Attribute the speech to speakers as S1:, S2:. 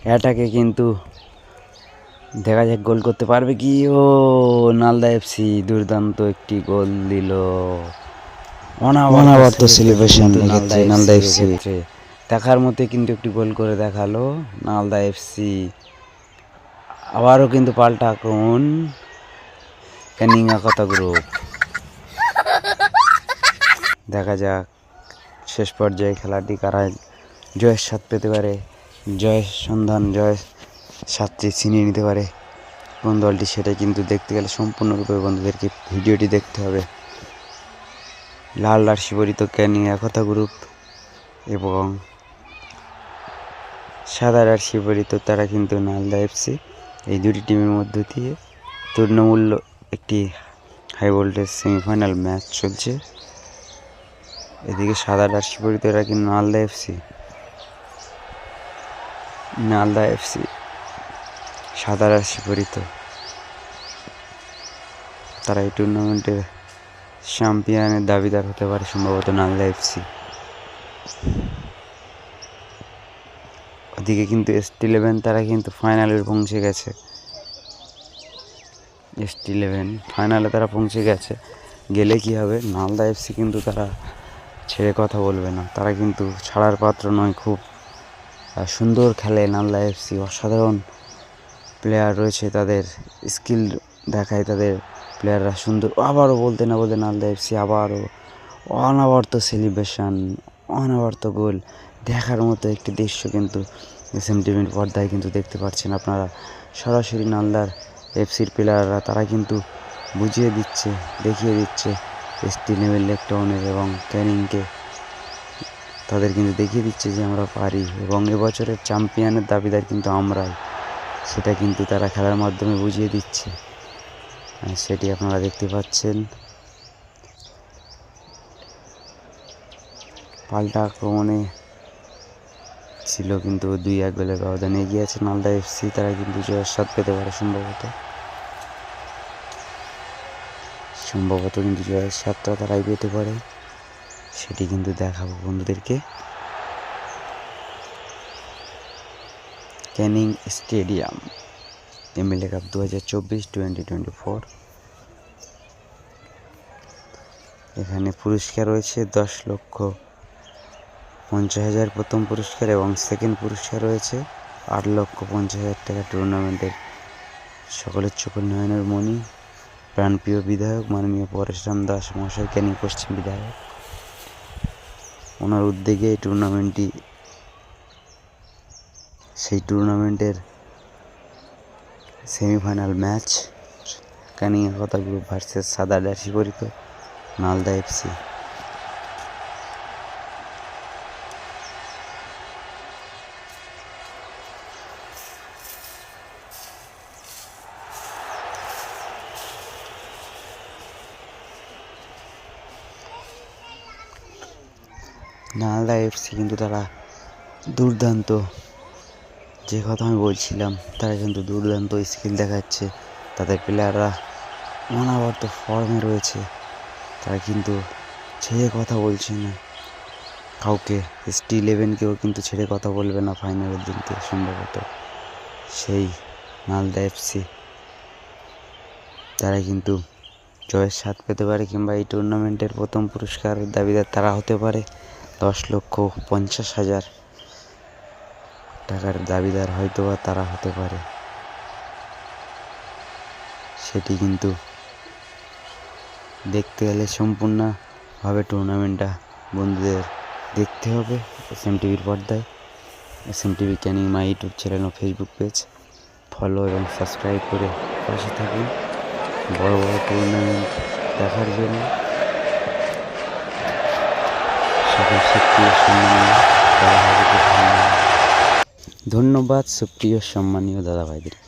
S1: এটাকে কিন্তু দেখা যাক গোল করতে পারবে কি। ও নালদা এফসি দুর্দান্ত একটি গোল দিল। অনাবর্ত সেলিব্রেশন নালদা এফসি দেখার মধ্যে কিন্তু একটি গোল করে দেখালো নালদা এফসি। আবারও কিন্তু পাল্টা আক্রমণ ক্যানিংয়াকতা গ্রুপ। দেখা যাক শেষ পর্যায়ে খেলাটি কারা জয়ের স্বাদ পেতে পারে, জয়ের সন্ধান, জয়ের স্বাদটি ছিনিয়ে নিতে পারে কোন দলটি, সেটা কিন্তু দেখতে গেলে সম্পূর্ণরূপে বন্ধুদেরকে ভিডিওটি দেখতে হবে। লাল জার্সি পরিহিত ক্যানিংয়াকতা গ্রুপ এবং সাদা জার্সি পরিহিত তারা কিন্তু নালদা এফসি। এই দুটি টিমের মধ্য দিয়ে তৃণমূল্য একটি হাই ভোল্টেজ সেমিফাইনাল ম্যাচ চলছে। এদিকে সাদা জার্সি পরিহিত এরা কিন্তু নালদা এফসি সাদা জার্সি পরিহিত তারা এই টুর্নামেন্টের চ্যাম্পিয়নের দাবিদার হতে পারে সম্ভবত নালদা এফসি। ওদিকে কিন্তু ST11 তারা কিন্তু ফাইনালে পৌঁছে গেছে। ST11 ফাইনালে তারা পৌঁছে গেছে। গেলে কি হবে, নালদা এফসি কিন্তু তারা ছেড়ে কথা বলবে না, তারা কিন্তু ছাড়ার পাত্র নয়। খুব সুন্দর খেলে নালদা এফসি, অসাধারণ প্লেয়ার রয়েছে, তাদের স্কিল দেখায় তাদের প্লেয়াররা সুন্দর। আবারও বলতে না বলতে নালদা এফসি আবারও অনাবর্ত সেলিব্রেশন, অনাবর্ত গোল দেখার মতো একটি দৃশ্য কিন্তু SMTVর পর্দায় কিন্তু দেখতে পাচ্ছেন আপনারা। সরাসরি নালদার এফসির প্লেয়াররা তারা কিন্তু বুঝিয়ে দিচ্ছে, দেখিয়ে দিচ্ছে ST11 লেক টাউনের এবং ক্যানিংকে, তাদের কিন্তু দেখিয়ে দিচ্ছে যে আমরা পারি এবং এবছরের চ্যাম্পিয়নের দাবিদার কিন্তু আমরাই, সেটা কিন্তু তারা খেলার মাধ্যমে বুঝিয়ে দিচ্ছে। সেটি আপনারা দেখতে পাচ্ছেন। পাল্টা আক্রমণে ছিল কিন্তু 2-1 গোলের ব্যবধানে এগিয়ে আছে নালদা এফসি। তারা কিন্তু জয়ের স্বাদ পেতে পারে সম্ভবত কিন্তু জয়ের স্বাদটা তারাই পেতে পারে, সেটি কিন্তু দেখাবো বন্ধুদেরকে। Canning stadium MLA cup 2024-2024। এখানে পুরস্কার রয়েছে 10,50,000 প্রথম পুরস্কার এবং সেকেন্ড পুরস্কার রয়েছে 8,50,000 টাকা। টুর্নামেন্টের সকলের চোখের নয়নের মণি প্রাণপ্রিয় বিধায়ক মাননীয় পরেশরাম দাস মহাশয়, ক্যানিং পশ্চিম বিধায়ক, ওনার উদ্যোগে এই টুর্নামেন্টটি, সেই টুর্নামেন্টের সেমিফাইনাল ম্যাচ ক্যানিংয়াকতা গ্রুপ ভার্সেস সাদা জার্সি পরিহিত নালদা এফসি। নালদা এফসি কিন্তু তারা দুর্দান্ত, যে কথা আমি বলছিলাম, তারা কিন্তু দুর্দান্ত স্কিল দেখাচ্ছে, তাদের প্লেয়াররা অনাবর্ত ফর্মে রয়েছে, তারা কিন্তু ছেড়ে কথা বলছে না কাউকে। ST11কেও কিন্তু ছেড়ে কথা বলবে না ফাইনালের দিনকে সম্ভবত সেই নালদা এফসি। তারা কিন্তু জয়ের স্বাদ পেতে পারে কিংবা এই টুর্নামেন্টের প্রথম পুরস্কারের দাবিদার তারা হতে পারে। 10,50,000 টাকার দাবিদার হয়তোবা তারা হতে পারে, সেটি কিন্তু দেখতে গেলে সম্পূর্ণভাবে টুর্নামেন্টটা বন্ধুদের দেখতে হবে SMTVর পর্দায়। SMTV Canning my YouTube channel ও ফেসবুক পেজ ফলো এবং সাবস্ক্রাইব করে পাশে থাকুন বড় বড় টুর্নামেন্ট দেখার জন্য। সকল সুপ্রিয় সম্মানীয় দাদা ভাইদেরকে ধন্যবাদ, সুপ্রিয় সম্মানীয় দাদা ভাইদের।